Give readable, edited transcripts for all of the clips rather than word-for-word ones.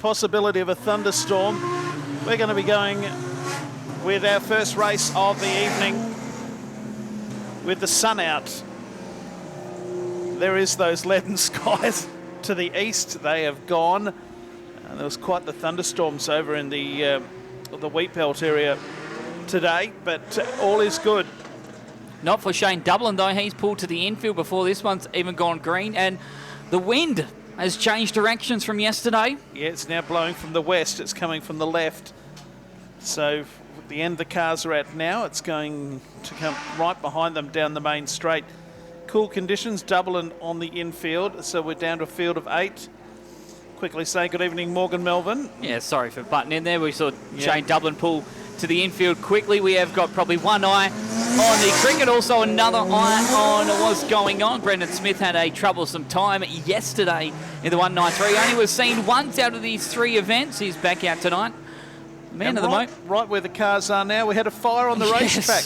possibility of a thunderstorm. We're going to be going with our first race of the evening with the sun out. There is those leaden skies to the east. They have gone. And there was quite the thunderstorms over in the wheat belt area today, but all is good. Not for Shane Dublin, though. He's pulled to the infield before this one's even gone green. And the wind has changed directions from yesterday. Yeah, it's now blowing from the west. It's coming from the left. So at the end the cars are at now, it's going to come right behind them down the main straight. Cool conditions, Dublin on the infield. So we're down to a field of 8. Quickly say good evening, Morgan Melvin. Yeah, sorry for butting in there. We saw Shane Dublin pull to the infield quickly. We have got probably one eye on the cricket, also another eye on what's going on. Brendan Smith had a troublesome time yesterday in the 193. Only was seen once out of these 3 events. He's back out tonight. Man of the moment. Right where the cars are now, we had a fire on the racetrack.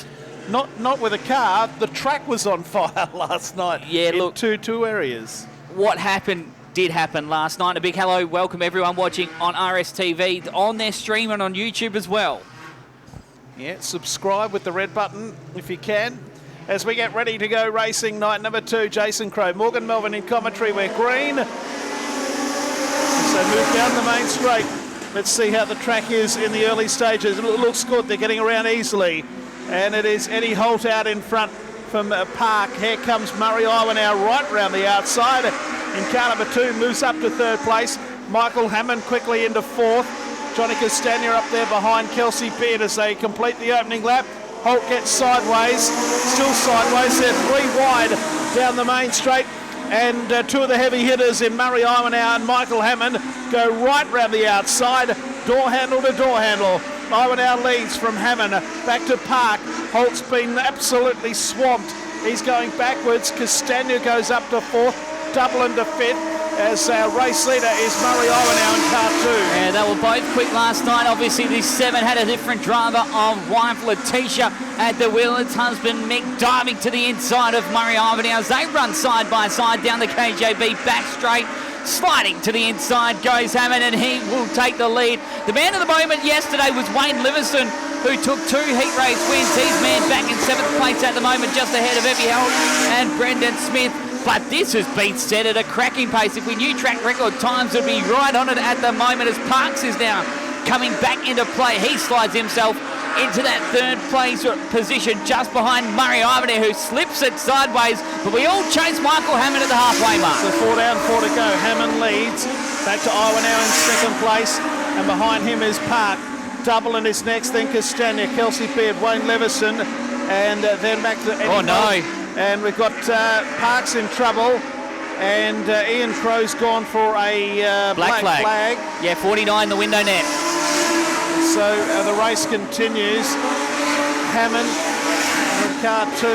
Not with a car, the track was on fire last night. Yeah, look, two areas. What happened did happen last night. A big hello, welcome everyone watching on RSTV, on their stream and on YouTube as well. Yeah, subscribe with the red button if you can. As we get ready to go racing night number 2, Jason Crow, Morgan Melvin in commentary, we're green. So move down the main straight. Let's see how the track is in the early stages. It looks good, they're getting around easily. And it is Eddie Holt out in front from Park. Here comes Murray Iwan now right round the outside. In car number 2 moves up to 3rd place. Michael Hammond quickly into 4th. Johnny Castagna up there behind Kelsey Beard as they complete the opening lap. Holt gets sideways, still sideways. They're 3 wide down the main straight. And 2 of the heavy hitters in Murray Iwanow and Michael Hammond go right round the outside. Door handle to door handle. Iwanow leads from Hammond back to Park. Holt's been absolutely swamped. He's going backwards. Castagna goes up to 4th. Dublin to 5th. As our race leader is Murray Iwanow in car 2. Yeah, they were both quick last night. Obviously, this 7 had a different driver of wife Letitia at the wheel. Its husband Mick diving to the inside of Murray Iwanow as they run side by side down the KJB back straight. Sliding to the inside goes Hammond, and he will take the lead. The man of the moment yesterday was Wayne Livingston, who took 2 heat race wins. He's man back in 7th place at the moment, just ahead of Evie Holt and Brendan Smith. But this has been set at a cracking pace. If we knew track record times, would be right on it at the moment as Parks is now coming back into play. He slides himself into that 3rd place position just behind Murray Iwanow, who slips it sideways. But we all chase Michael Hammond at the halfway mark. So 4 down, 4 to go. Hammond leads. Back to Iwanow in 2nd place. And behind him is Park. Dublin is next, then Castagna, Kelsey Beard, Wayne Leveson, and then back to Eddie Holt. And we've got Parks in trouble, and Ian Crow's gone for a black flag. Yeah, 49 the window net. So the race continues. Hammond in car 2,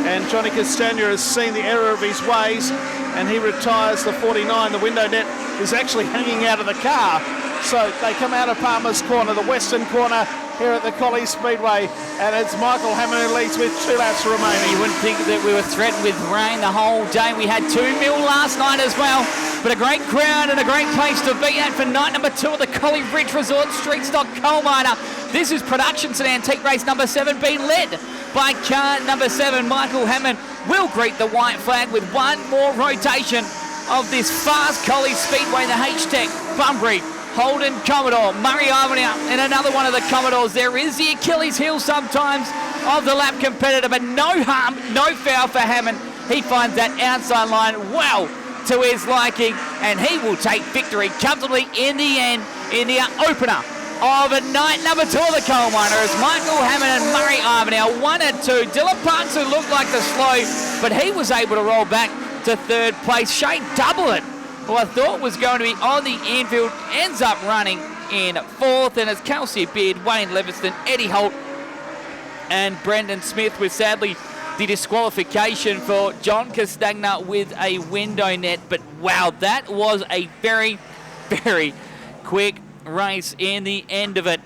and Johnny Castagna has seen the error of his ways, and he retires the 49. The window net is actually hanging out of the car. So they come out of Palmer's Corner, the western corner here at the Collie Speedway, and it's Michael Hammond who leads with 2 laps remaining. You wouldn't think that we were threatened with rain the whole day. We had 2 mil last night as well, but a great crowd and a great place to be at for night number 2 of the Collie Ridge Resort Street Stock Coal Miner. This is Production Sedan Antique Race number 7, being led by car number 7. Michael Hammond will greet the white flag with one more rotation of this fast Collie Speedway, the H-Tech Bunbury Holden Commodore. Murray Iwanow in another one of the Commodores. There is the Achilles heel sometimes of the lap competitor, but no harm, no foul for Hammond. He finds that outside line well to his liking, and he will take victory comfortably in the end in the opener of night number 2 of the coal miner as Michael Hammond and Murray Iwanow 1 and 2. Dylan Parks, who looked like the slow, but he was able to roll back to 3rd place. Shane Dublin, who I thought was going to be on the infield, ends up running in 4th, and it's Kelsey Beard, Wayne Livingston, Eddie Holt, and Brendan Smith, with sadly the disqualification for John Castagna with a window net. But wow, that was a very, very quick race in the end of it.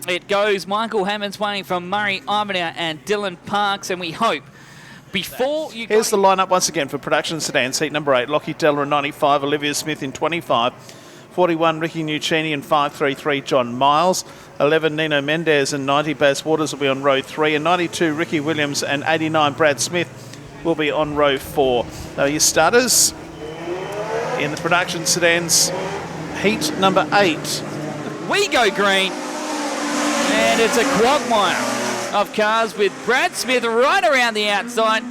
It goes Michael Hammond's way from Murray Iwanow and Dylan Parks, and we hope before you... Here's the lineup once again for Production Sedan. Seat number 8, Lockie Teller in 95, Olivia Smith in 25. 41 Ricky Nuccini and 533 John Miles. 11 Nino Mendez and 90 Baz Waters will be on row 3, and 92 Ricky Williams and 89 Brad Smith will be on row 4. Now your starters in the production sedans, heat number 8. We go green, and it's a quagmire of cars with Brad Smith right around the outside.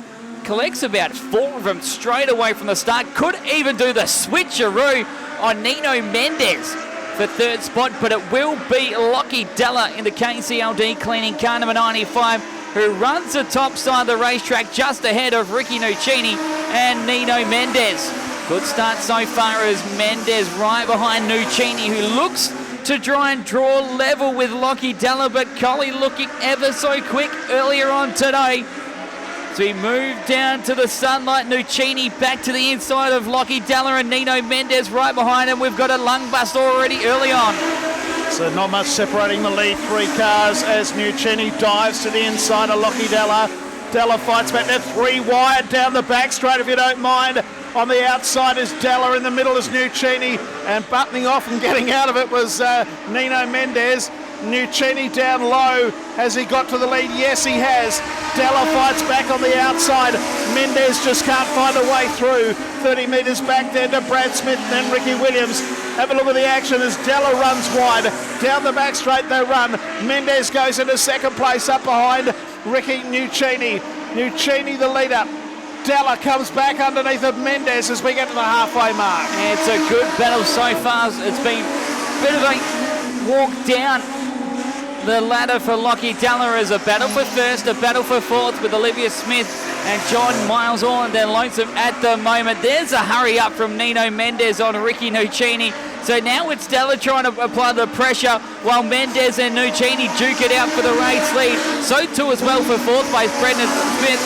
Collects about 4 of them straight away from the start. Could even do the switcheroo on Nino Mendez for third spot, but it will be Lockie Della in the KCLD cleaning car number 95, who runs the top side of the racetrack just ahead of Ricky Nuccini and Nino Mendez. Good start so far as Mendez right behind Nuccini, who looks to try and draw level with Lockie Della, but Collie looking ever so quick earlier on today. So he moved down to the sunlight. Nuccini back to the inside of Lockie Della and Nino Mendez right behind him. We've got a lung bust already early on. So not much separating the lead 3 cars as Nuccini dives to the inside of Lockie Della. Della fights back there, 3 wide down the back straight if you don't mind. On the outside is Della, in the middle is Nuccini, and buttoning off and getting out of it was Nino Mendez. Nuccini down low. Has he got to the lead? Yes, he has. Della fights back on the outside. Mendez just can't find a way through. 30 metres back there to Brad Smith and then Ricky Williams. Have a look at the action as Della runs wide. Down the back straight they run. Mendez goes into second place up behind Ricky Nuccini. Nuccini the leader. Della comes back underneath of Mendez as we get to the halfway mark. It's a good battle so far. It's been a bit of a walk down the ladder for Lockie Della as a battle for first, a battle for fourth with Olivia Smith and John Miles all in their lonesome at the moment. There's a hurry up from Nino Mendez on Ricky Nuccini. So now it's Della trying to apply the pressure while Mendez and Nuccini duke it out for the race lead. So too as well for fourth place. Brendan Smith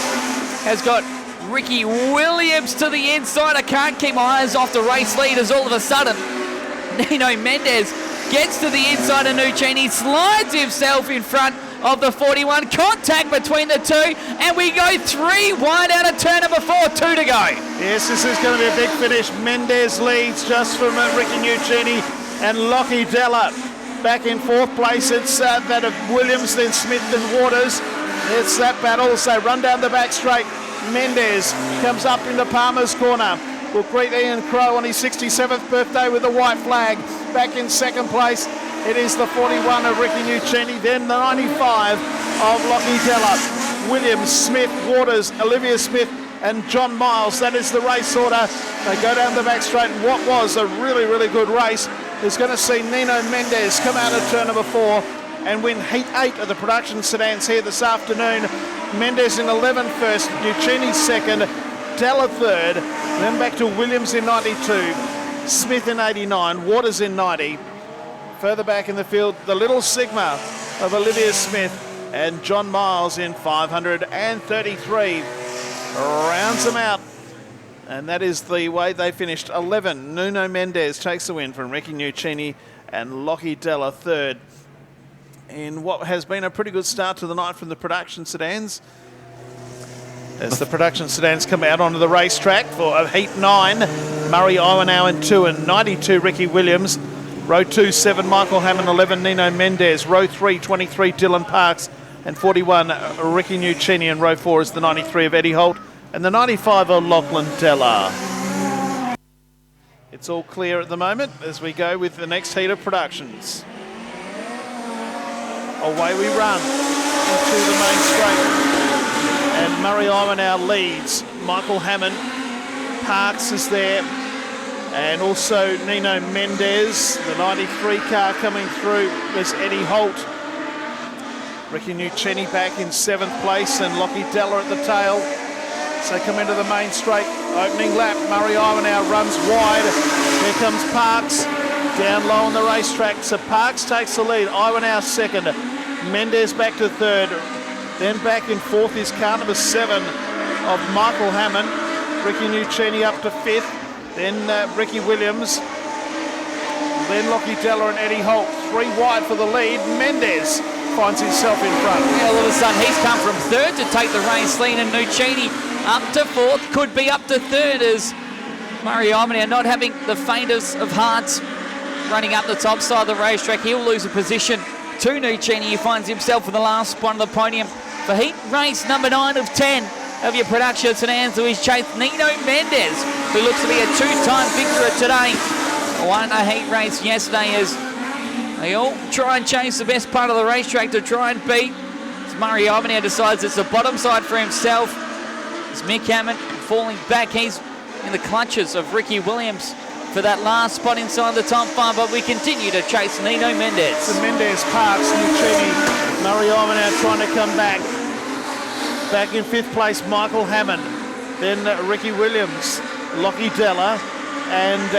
has got Ricky Williams to the inside. I can't keep my eyes off the race lead as all of a sudden Nino Mendez gets to the inside of Nuccini, slides himself in front of the 41. Contact between the two, and we go 3 wide out of turn number 4, 2 to go. Yes, this is going to be a big finish. Mendez leads just from Ricky Nuccini and Lockie Della. Back in 4th place, it's that of Williams, then Smith and Waters. It's that battle, so run down the back straight. Mendez comes up into Palmer's corner. We'll greet Ian Crow on his 67th birthday with the white flag. Back in 2nd place, it is the 41 of Ricky Nuccini, then the 95 of Lockie Della. Williams, Smith, Waters, Olivia Smith and John Miles. That is the race order. They go down the back straight. What was a really, really good race is going to see Nino Mendez come out of turn number 4 and win heat 8 of the production sedans here this afternoon. Mendez in 11th first, Nuccini 2nd, Della 3rd, then back to Williams in 92, Smith in 89, Waters in 90. Further back in the field, the little Sigma of Olivia Smith and John Miles in 533. Rounds them out. And that is the way they finished. 11, Nuno Mendez takes the win from Ricky Nuccini and Lockie Della 3rd. In what has been a pretty good start to the night from the production sedans. As the production sedans come out onto the racetrack for heat 9, Murray Iwanow in 2 and 92 Ricky Williams. Row 2, 7 Michael Hammond, 11 Nino Mendez. Row 3, 23 Dylan Parks and 41 Ricky Nuccini. And row 4 is the 93 of Eddie Holt and the 95 of Lachlan Della. It's all clear at the moment as we go with the next heat of productions. Away we run into the main straight. And Murray Iwanow leads. Michael Hammond, Parks is there. And also Nino Mendez. The 93 car coming through was Eddie Holt. Ricky Nuccini back in 7th place and Lockie Della at the tail. So come into the main straight. Opening lap, Murray Iwanow runs wide. Here comes Parks. Down low on the racetrack. So Parks takes the lead. Iwanow 2nd. Mendez back to 3rd. Then back in 4th is car number 7 of Michael Hammond. Ricky Nuccini up to 5th. Then Ricky Williams. Then Lockie Della and Eddie Holt. 3 wide for the lead. Mendez finds himself in front. Yeah, all of a sudden he's come from 3rd to take the race lead, and Nuccini up to 4th, could be up to 3rd as Murray Iwanow not having the faintest of hearts running up the top side of the racetrack. He'll lose a position to Nuccini. He finds himself in the last spot of the podium for heat race number 9 of 10 of your production sedans, who is chased Nino Mendez, who looks to be a 2-time victor today. Won a heat race yesterday as they all try and chase the best part of the racetrack to try and beat. As Murray Ivanhoe decides it's the bottom side for himself. As Mick Hammond falling back, he's in the clutches of Ricky Williams for that last spot inside the top 5, but we continue to chase Nino Mendez. So Mendez parks, Nuccini, Murray Ivanhoe trying to come back. Back in 5th place, Michael Hammond. Then Ricky Williams, Lockie Della, and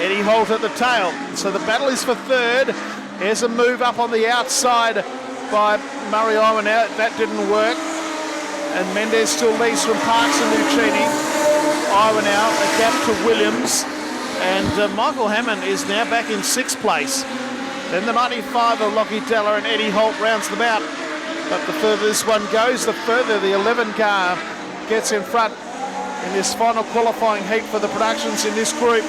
Eddie Holt at the tail. So the battle is for 3rd. There's a move up on the outside by Murray Ivanhoe. That didn't work. And Mendez still leads from Parks and Nuccini. Ivanhoe, a gap to Williams. And Michael Hammond is now back in 6th place. Then the 95 of Lockie Della and Eddie Holt rounds them out. But the further this one goes, the further the 11 car gets in front in this final qualifying heat for the productions in this group.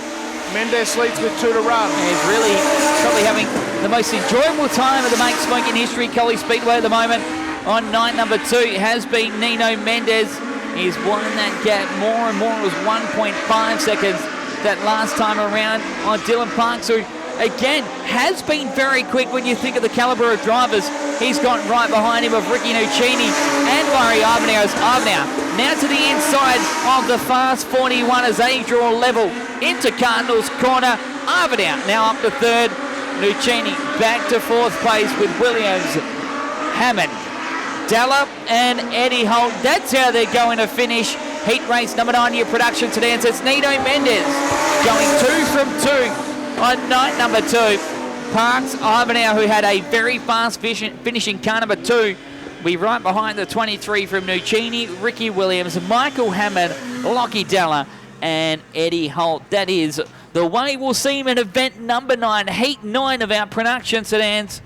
Mendez leads with 2 to run. He's really probably having the most enjoyable time of the Make Smoke in history, Collie Speedway at the moment. On night number 2 has been Nino Mendez. He's won that gap more and more. It was 1.5 seconds that last time around on Dylan Parks, who again has been very quick when you think of the calibre of drivers. He's gone right behind him of Ricky Nuccini and Murray Ivanhoe. Now to the inside of the fast 41 as they draw level into Cardinals corner. Ivanhoe now up to 3rd. Nuccini back to 4th place with Williams, Hammond, Della and Eddie Holt. That's how they're going to finish heat race number 9 year production today. And it's Nino Mendez going 2 from 2 on night number 2. Parks, Ivanhoe, who had a very fast finishing car number 2, be right behind the 23 from Nuccini, Ricky Williams, Michael Hammond, Lockie Della and Eddie Holt. That is the way we'll see him in event number 9, heat 9 of our production sedans.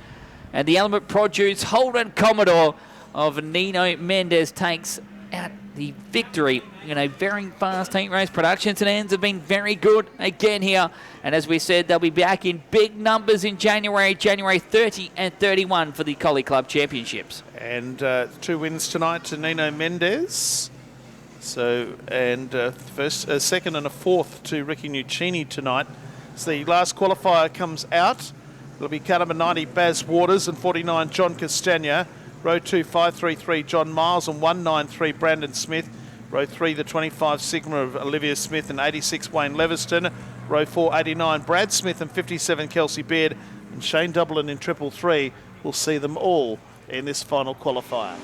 And the Element Produce Holden Commodore of Nino Mendez takes out the victory in a very fast heat race. Production sedans have been very good again here. And as we said, they'll be back in big numbers in January 30 and 31 for the Collie Club Championships. And 2 wins tonight to Nino Mendez. So, and second and a 4th to Ricky Nuccini tonight. So the last qualifier comes out. It'll be car number 90, Baz Waters, and 49, John Castagna. Row 2, 533, John Miles, and 193, Brandon Smith. Row 3, the 25 Sigma of Olivia Smith, and 86, Wayne Leviston. Row 4, 89, Brad Smith, and 57, Kelsey Beard. And Shane Dublin in 333. We'll see them all in this final qualifier.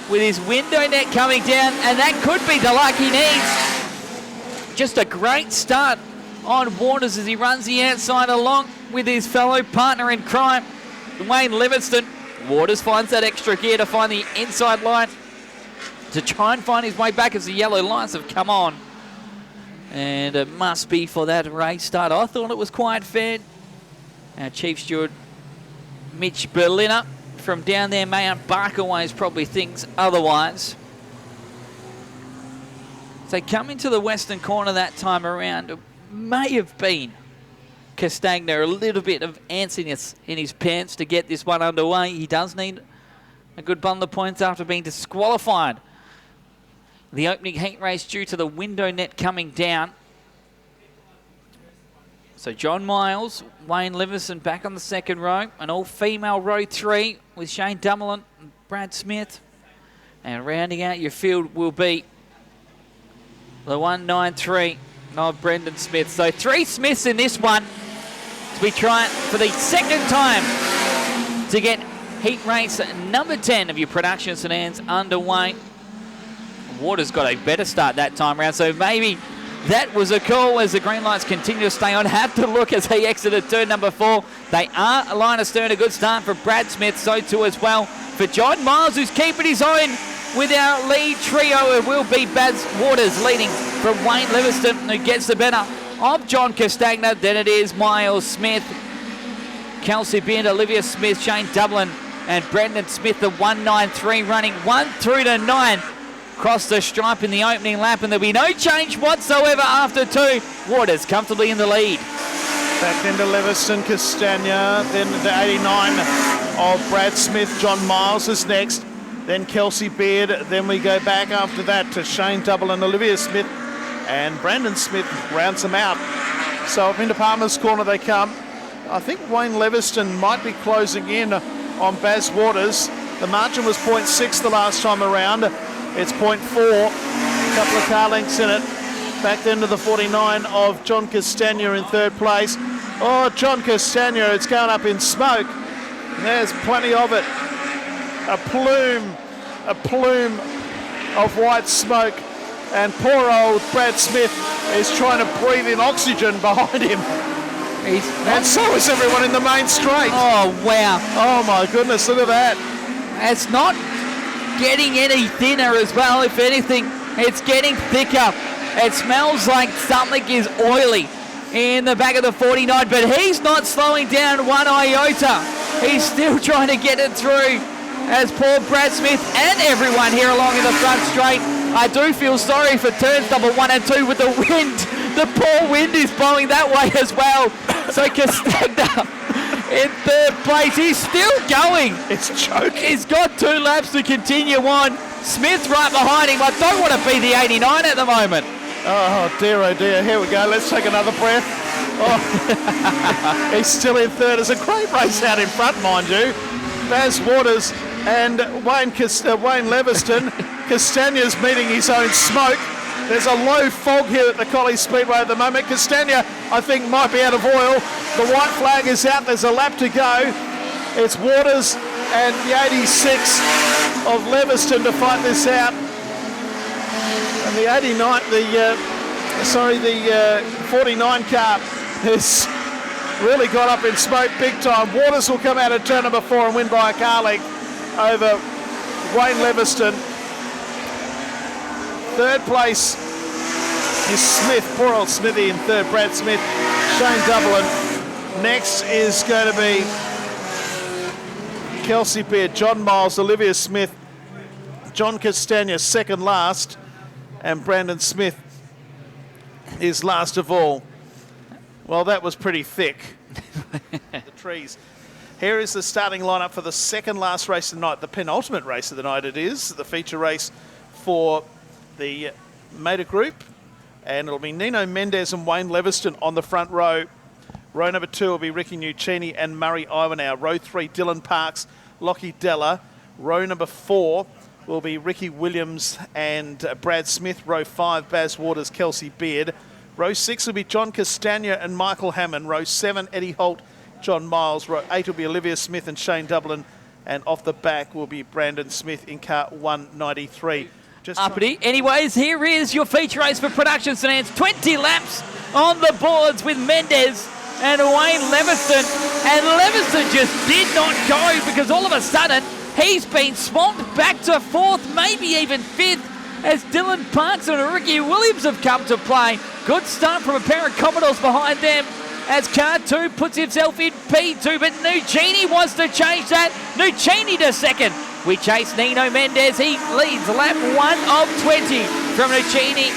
With his window net coming down, and that could be the luck he needs. Just a great start on Waters as he runs the outside along with his fellow partner in crime, Wayne Livingston. Waters finds that extra gear to find the inside line to try and find his way back as the yellow lights have come on. And it must be for that race start. I thought it was quite fair. Our Chief Steward, Mitch Berliner, from down there, Mount Barkerways, probably thinks otherwise. So they come into the western corner that time around. It may have been Castagna, a little bit of antsiness in his pants to get this one underway. He does need a good bundle of points after being disqualified. The opening heat race due to the window net coming down. So John Miles, Wayne Livingston back on the second row. An all-female row 3 with Shane Dumoulin and Brad Smith. And rounding out your field will be the 193 of Brendan Smith. So 3 Smiths in this one to be trying for the second time to get heat race number 10 of your production sedans underway. Waters got a better start that time around, so maybe that was a call as the green lights continue to stay on. Have to look as they exited turn number 4. They are line astern. A good start for Brad Smith, so too as well for John Miles, who's keeping his own with our lead trio. It will be Baz Waters leading from Wayne Livingston, who gets the better of John Castagna. Then it is Miles Smith, Kelsey Beard, Olivia Smith, Shane Dublin, and Brendan Smith, the 193, running 1 through to 9. Across the stripe in the opening lap, and there'll be no change whatsoever after 2. Waters comfortably in the lead. Back into Leviston, Castagna, then the 89 of Brad Smith. John Miles is next, then Kelsey Beard, then we go back after that to Shane Double and Olivia Smith, and Brandon Smith rounds them out. So up into Palmer's Corner they come. I think Wayne Leviston might be closing in on Baz Waters. The margin was 0.6 the last time around. It's 0.4, a couple of car lengths in it. Back then to the 49 of John Castagna in third place. Oh, John Castagna, it's going up in smoke. There's plenty of it. A plume of white smoke. And poor old Brad Smith is trying to breathe in oxygen behind him. And so is everyone in the main straight. Oh, wow. Oh, my goodness, look at that. It's not getting any thinner as well. If anything, it's getting thicker. It smells like something is oily in the back of the 49, but he's not slowing down one iota. He's still trying to get it through as poor Brad Smith and everyone here along in the front straight. I do feel sorry for turns number 1 and 2 with the wind. The poor wind is blowing that way as well. So Castagna in third place. He's still going. It's choking. He's got 2 laps to continue on. Smith right behind him. I don't want to be the 89 at the moment. Oh dear, here we go. Let's take another breath. Oh. He's still in third. It's a great race out in front, mind you. Baz Waters and Wayne Leviston. Castagna's meeting his own smoke. There's a low fog here at the Collie Speedway at the moment. Castagna, I think, might be out of oil. The white flag is out. There's a lap to go. It's Waters and the 86 of Leviston to fight this out. And the 89, the 49 car has really got up in smoke big time. Waters will come out of turn number 4 and win by a car length over Wayne Leviston. Third place is Smith, poor old Smithy in third, Brad Smith, Shane Dublin. Next is going to be Kelsey Beard, John Miles, Olivia Smith, John Castagna second last, and Brandon Smith is last of all. Well, that was pretty thick. The trees. Here is the starting lineup for the second last race of the night, the penultimate race of the night it is, the feature race for the Mater Group, and it'll be Nino Mendez and Wayne Leviston on the front row. Row number 2 will be Ricky Nuccini and Murray Iwanow. Row 3, Dylan Parks, Lockie Della. Row number 4 will be Ricky Williams and Brad Smith. Row 5, Baz Waters, Kelsey Beard. Row 6 will be John Castagna and Michael Hammond. Row 7, Eddie Holt, John Miles. Row 8 will be Olivia Smith and Shane Dublin. And off the back will be Brandon Smith in car 193. Uppity. Anyways, here is your feature race for Production Sedans. 20 laps on the boards with Mendez and Wayne Leviston. And Leviston just did not go because all of a sudden he's been swamped back to 4th, maybe even 5th, as Dylan Parks and Ricky Williams have come to play. Good start from a pair of Commodores behind them as car 2 puts himself in P2, but Nuccini wants to change that. Nuccini to second. We chase Nino Mendez. He leads lap 1 of 20 from Nuccini,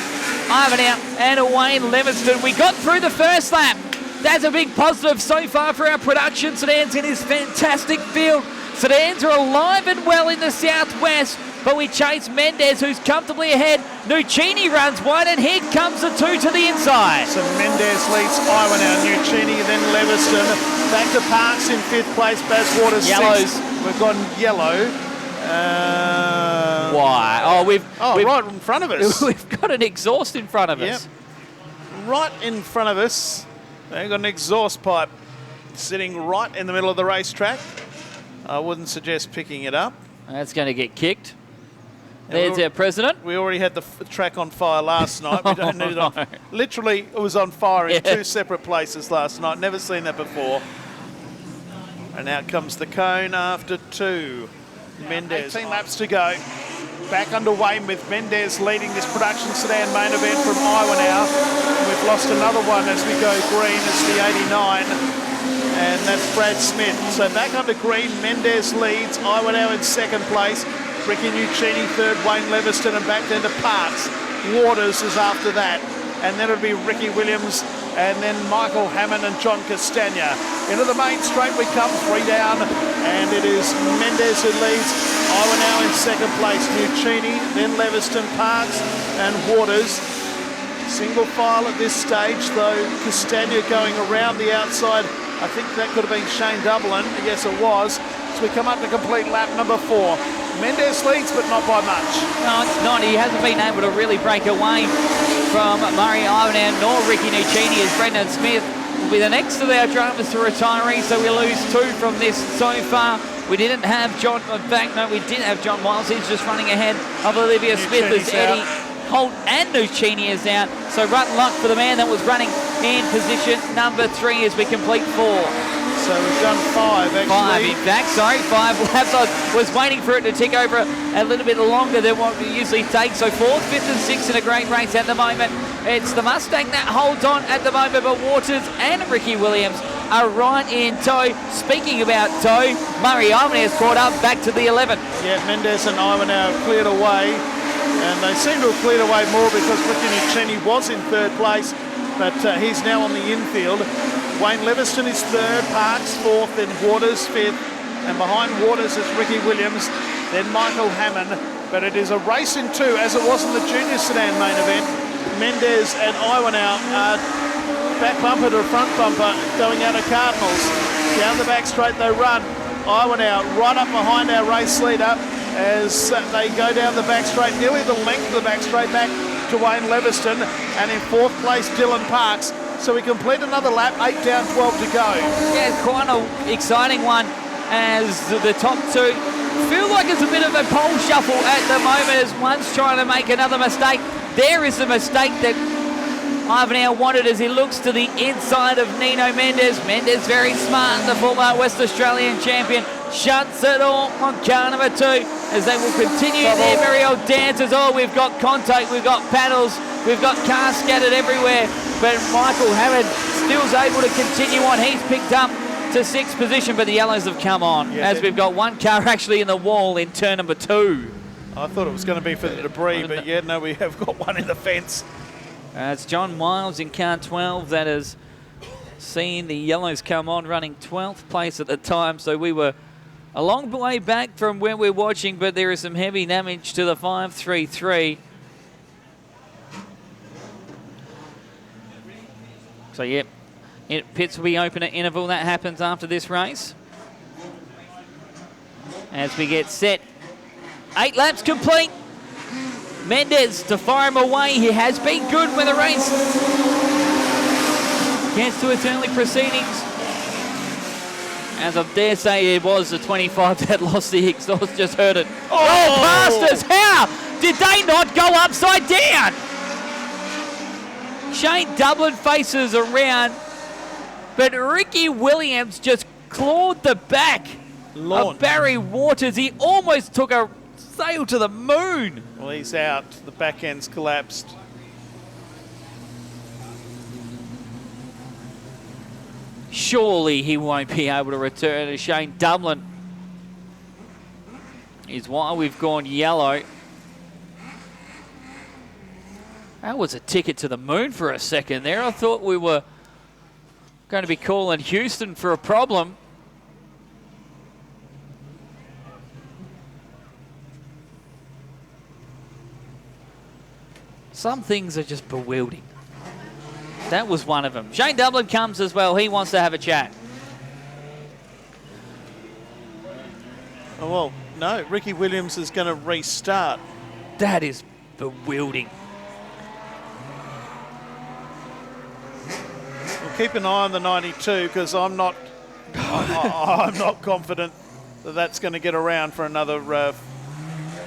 Iwanow and Wayne Leviston. We got through the first lap. That's a big positive so far for our Production Sedans in his fantastic field. Sedans are alive and well in the southwest, but we chase Mendez, who's comfortably ahead. Nuccini runs wide, and here comes the 2 to the inside. So Mendez leads Iwanow, Nuccini, then Leviston. Back to Parks in 5th place. Baz Waters Yellows. 6th. We've gone yellow. Why? Oh, we've right in front of us. We've got an exhaust in front of us. Right in front of us. They've got an exhaust pipe sitting right in the middle of the racetrack. I wouldn't suggest picking it up. That's going to get kicked. There's our president. We already had the track on fire last night. We don't need it on. Literally, it was on fire in 2 separate places last night. Never seen that before. And out comes the cone after 2. Mendez. 18 laps to go. Back underway with Mendez leading this Production Sedan main event from Iwanow. We've lost another one as we go green. It's the 89. And that's Brad Smith. So back under green, Mendez leads. Iwanow in second place. Ricky Nuccini third, Wayne Leviston, and back then to Parks. Waters is after that. And then it'll be Ricky Williams and then Michael Hammond and John Castagna. Into the main straight we come, 3 down, and it is Mendes who leads. Iowa now in second place. Nuccini, then Leviston, Parks and Waters. Single file at this stage, though. Castagna going around the outside. I think that could have been Shane Dublin. Yes, it was. So we come up to complete lap number 4. Mendes leads, but not by much. No, it's not. He hasn't been able to really break away from Murray Ivanhoe nor Ricky Nuccini, as Brendan Smith will be the next of our drivers to retiree, so we lose 2 from this so far. We didn't have John, in fact, no, we did have John Miles. He's just running ahead of Olivia Smith as Eddie Holt and Nuccini is out. So rotten luck for the man that was running in position number 3 as we complete 4. So we've done 5, actually. 5, in fact, sorry, 5 laps. I was waiting for it to tick over a little bit longer than what we usually take. So 4th, 5th and 6th in a great race at the moment. It's the Mustang that holds on at the moment, but Waters and Ricky Williams are right in tow. Speaking about tow, Murray Ivanhoe has caught up back to the 11. Yeah, Mendes and Ivanhoe have cleared away, and they seem to have cleared away more because Ricky Nuccini was in 3rd place, but he's now on the infield. Wayne Leviston is 3rd, Parks 4th, then Waters 5th, and behind Waters is Ricky Williams, then Michael Hammond. But it is a race in 2, as it was in the junior sedan main event. Mendes and Ivanhoe are back bumper to front bumper going out of Cardinals. Down the back straight they run. Ivanhoe right up behind our race leader as they go down the back straight, nearly the length of the back straight back to Wayne Leviston, and in 4th place Dylan Parks. So we complete another lap, 8 down, 12 to go. Yeah, quite an exciting one as the top 2 feel like it's a bit of a pole shuffle at the moment as one's trying to make another mistake. There is a mistake that Ivanhoe wanted as he looks to the inside of Nino Mendes. Mendes very smart, the former West Australian champion, shuts it all on car number 2 as they will continue their very old dances. Oh, we've got contact, we've got paddles, we've got cars scattered everywhere, but Michael Hammond still's able to continue on. He's picked up to 6th position, but the yellows have come on as we've got one car actually in the wall in turn number 2. I thought it was going to be for the debris, but yeah, no, we have got one in the fence. It's John Miles in car 12 that has seen the yellows come on, running 12th place at the time, so we were a long way back from where we're watching, but there is some heavy damage to the 533. So, yep, pits will be open at interval. That happens after this race. As we get set. 8 laps complete. Mendes to fire him away. He has been good with the race gets to its early proceedings. As I dare say, it was the 25 that lost the exhaust, just heard it. Oh, past us! How did they not go upside down? Shane Dublin faces around, but Ricky Williams just clawed the back of Barry Waters. He almost took a sail to the moon. Well, he's out. The back end's collapsed. Surely he won't be able to return to Shane Dublin. Is why we've gone yellow. That was a ticket to the moon for a second there. I thought we were going to be calling Houston for a problem. Some things are just bewildering. That was one of them. Shane Dublin comes as well. He wants to have a chat. Oh, well, no. Ricky Williams is going to restart. That is bewildering. We'll keep an eye on the 92 because I'm not confident that that's going to get around for another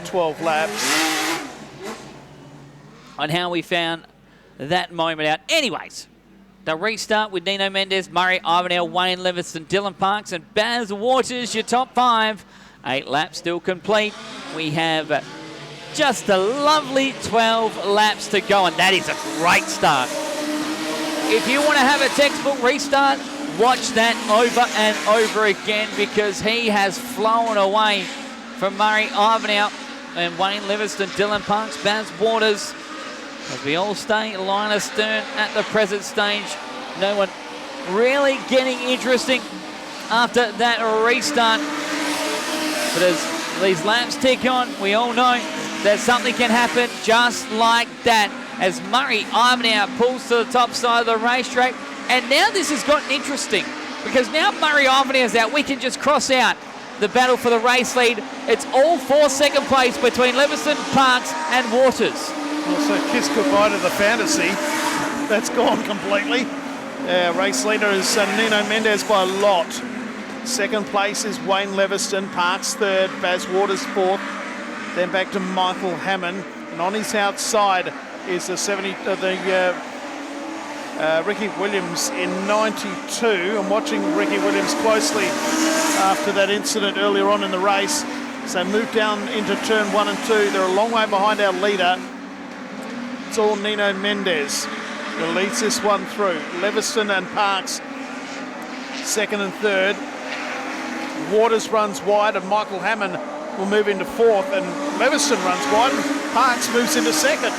12 laps. On how we found that moment out. Anyways, the restart with Nino Mendes, Murray Ivanhoe, Wayne Leviston, Dylan Parks and Baz Waters, your top 5. 8 laps still complete. We have just a lovely 12 laps to go, and that is a great start. If you want to have a textbook restart, watch that over and over again because he has flown away from Murray Ivanhoe and Wayne Leviston, Dylan Parks, Baz Waters. As we all stay line astern at the present stage No one really getting interesting after that restart. But as these laps tick on, we all know that something can happen just like that as Murray Ivanhoe pulls to the top side of the racetrack. And now this has gotten interesting because now Murray Ivanhoe's out. We can just cross out the battle for the race lead. It's all for second place between Leviston, Parks and Waters. Also, kiss goodbye to the fantasy. That's gone completely. Race leader is Nino Mendez by a lot. Second place is Wayne Leviston, Parks third, Baz Waters fourth, then back to Michael Hammond, and on his outside is the Ricky Williams in 92. I'm watching Ricky Williams closely after that incident earlier on in the race. So move down into turn 1 and 2. They're a long way behind our leader. It's all Nino Mendez who leads this one through. Leviston and Parks second and third. Waters runs wide and Michael Hammond will move into fourth, and Leviston runs wide and Parks moves into second.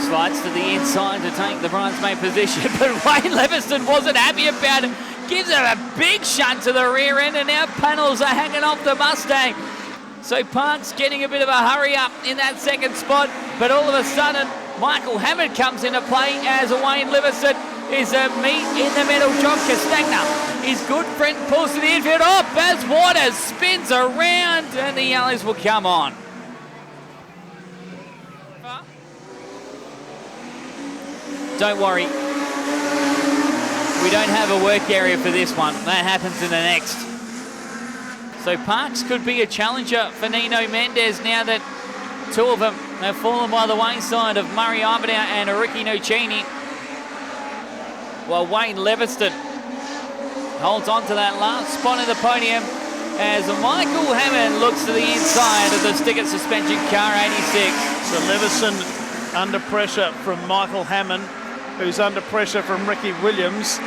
Slides to the inside to take the bridesmaid position, but Wayne Leviston wasn't happy about it. Gives it a big shunt to the rear end, and now panels are hanging off the Mustang. So Parks getting a bit of a hurry up in that second spot, but all of a sudden Michael Hammond comes into play as Wayne Leviston is a meet in the middle. John Castagna, his good friend, pulls to the infield. Oh, Baz Waters spins around and the yellows will come on. Don't worry, we don't have a work area for this one. That happens in the next. So Parks could be a challenger for Nino Mendez now that two of them have fallen by the wayside of Murray Ivanhoe and Ricky Nocini. While Wayne Leviston holds on to that last spot in the podium as Michael Hammond looks to the inside of the Stickett suspension car 86. So Leviston under pressure from Michael Hammond, who's under pressure from Ricky Williams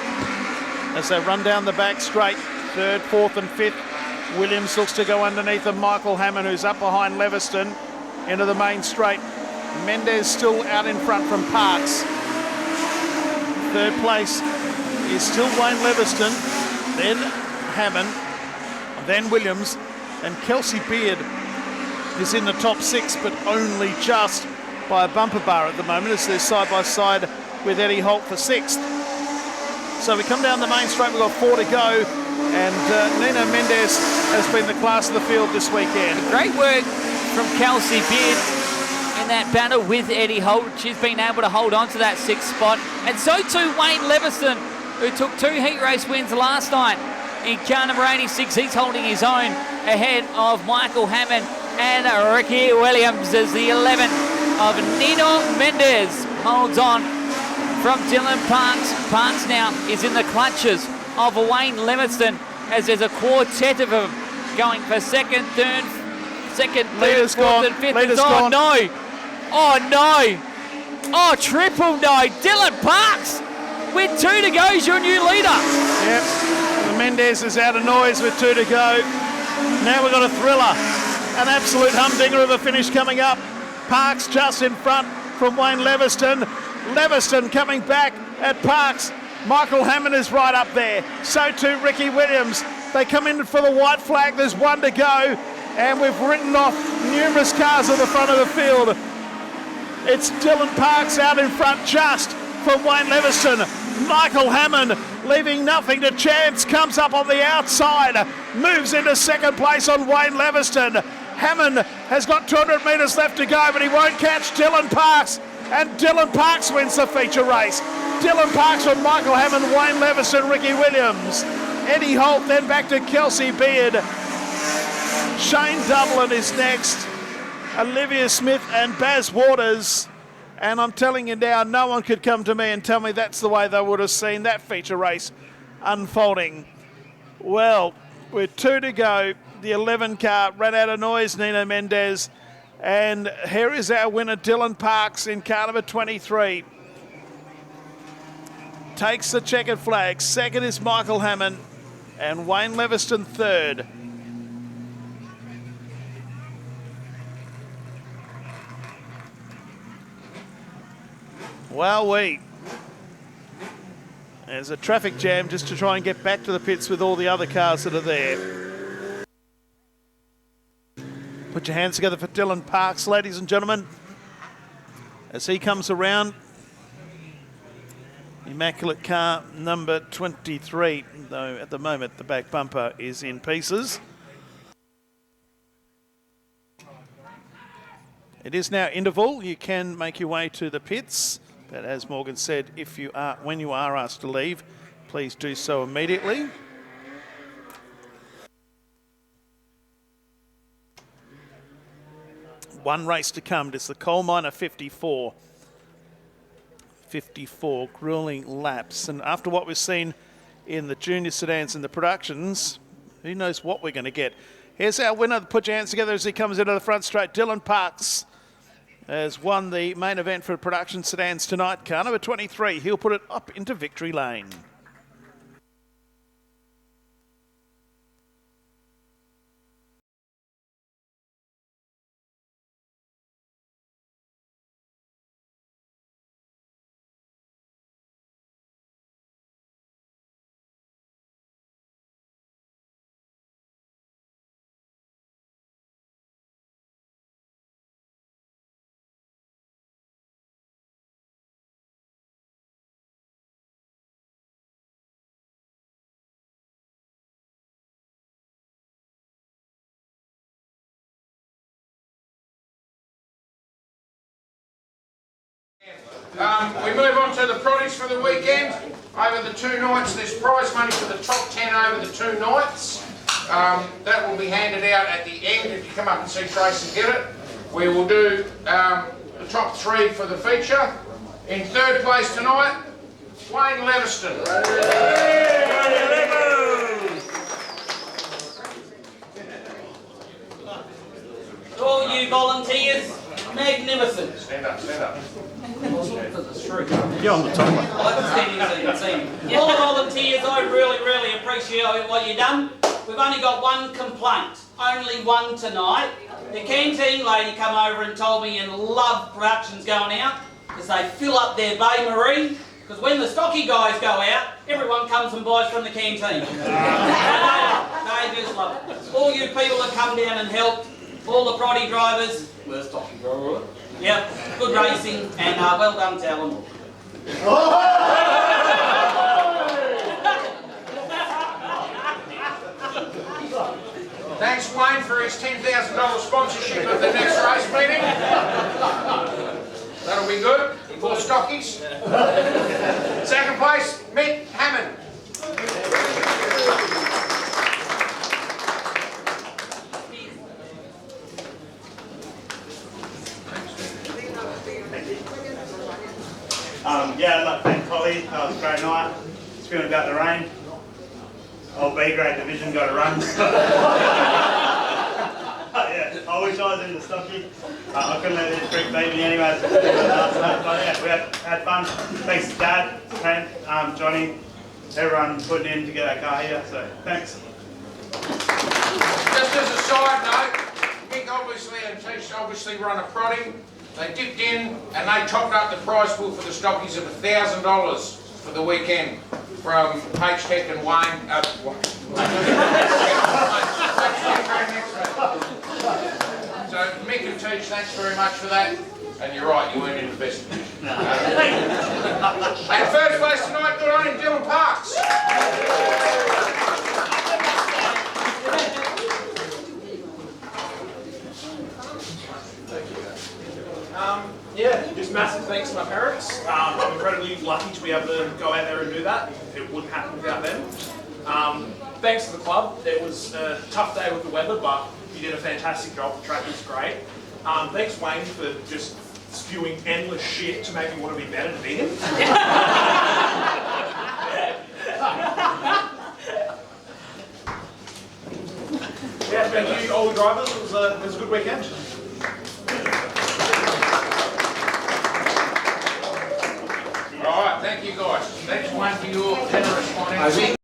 as they run down the back straight. Third, fourth and fifth. Williams looks to go underneath of Michael Hammond, who's up behind Leviston into the main straight. Mendez still out in front from Parks. Third place is still Wayne Leviston, then Hammond, then Williams, and Kelsey Beard is in the top six, but only just by a bumper bar at the moment as they're side by side with Eddie Holt for sixth. So we come down the main straight, we've got 4 to go, and Nino Mendez has been the class of the field this weekend. Great work from Kelsey Beard in that battle with Eddie Holt. She's been able to hold on to that sixth spot, and so too Wayne Leviston, who took 2 heat race wins last night in car number 86. He's holding his own ahead of Michael Hammond and Ricky Williams as the 11 of Nino Mendez holds on from Dylan Parks. Parks now is in the clutches of Wayne Leviston as there's a quartet of them going for second, third, fourth and fifth. Oh no! Oh no! Oh, triple no! Dylan Parks with 2 to go is your new leader. Yep, the Mendez is out of noise with 2 to go. Now we've got a thriller, an absolute humdinger of a finish coming up. Parks just in front from Wayne Leviston. Leviston coming back at Parks. Michael Hammond is right up there. So too Ricky Williams. They come in for the white flag. There's 1 to go. And we've written off numerous cars at the front of the field. It's Dylan Parks out in front just from Wayne Leviston. Michael Hammond leaving nothing to chance. Comes up on the outside. Moves into second place on Wayne Leviston. Hammond has got 200 metres left to go, but he won't catch Dylan Parks. And Dylan Parks wins the feature race. Dylan Parks from Michael Hammond, Wayne Leviston, Ricky Williams. Eddie Holt, then back to Kelsey Beard. Shane Dublin is next. Olivia Smith and Baz Waters. And I'm telling you now, no one could come to me and tell me that's the way they would have seen that feature race unfolding. Well, with 2 to go, the 11 car ran out of noise, Nino Mendez. And here is our winner, Dylan Parks, in car number 23. Takes the checkered flag. Second is Michael Hammond and Wayne Leviston third. Wowee. There's a traffic jam just to try and get back to the pits with all the other cars that are there. Put your hands together for Dylan Parks, ladies and gentlemen, as he comes around. Immaculate car number 23, though at the moment the back bumper is in pieces. It is now interval. You can make your way to the pits, but as Morgan said, when you are asked to leave, please do so immediately. One race to come. It's the Coal Miner 54. 54 grueling laps, and after what we've seen in the junior sedans and the productions, who knows what we're going to get. Here's our winner. Put your hands together as he comes into the front straight. Dylan Parks has won the main event for production sedans tonight. Car number 23, he'll put it up into victory lane. We move on to the produce for the weekend. Over the 2 nights, there's prize money for the top 10 over the 2 nights. That will be handed out at the end if you come up and see Trace and get it. We will do the top 3 for the feature. In 3rd place tonight, Wayne Leviston. All you volunteers, magnificent. Stand up, stand up. You're on the top one. I can stand here so you can see me. All the volunteers, I really appreciate what you've done. We've only got one complaint, only one tonight. The canteen lady come over and told me and love productions going out because they fill up their Bay Marie. Because when the stocky guys go out, everyone comes and buys from the canteen. They just love it. All you people that come down and help, all the proddy drivers, we're stocky driver. Yep, good racing and well done to Alan. Thanks Wayne for his $10,000 sponsorship of the next race meeting. That'll be good for stockies. 2nd place, Mick Hammond. Yeah, I'd like to thank Collie. That was a great night. Screaming about the rain. Old B grade division got a run. Yeah, I wish I was in the stocky. I couldn't let this freak beat me anyways. But yeah, we had fun. Thanks to Dad, Trent, Johnny, everyone putting in to get that car here. So thanks. Just as a side note, Mick obviously and Tish obviously run a proddy. They dipped in and they topped up the prize pool for the stockies of $1,000 for the weekend from H-Tech and Wayne. So Mick and Teach, thanks very much for that. And you're right, you weren't in the best position. And 1st place tonight, good on him, Dylan Parks. Yeah, just massive thanks to my parents. I'm incredibly lucky to be able to go out there and do that. It wouldn't happen without them. Thanks to the club. It was a tough day with the weather, but you did a fantastic job. The track was great. Thanks, Wayne, for just spewing endless shit to make me want to be better to beat him. Yeah, thank you, all the drivers. It was a good weekend. All right, thank you guys. Thanks, Wayne, for your generous financial.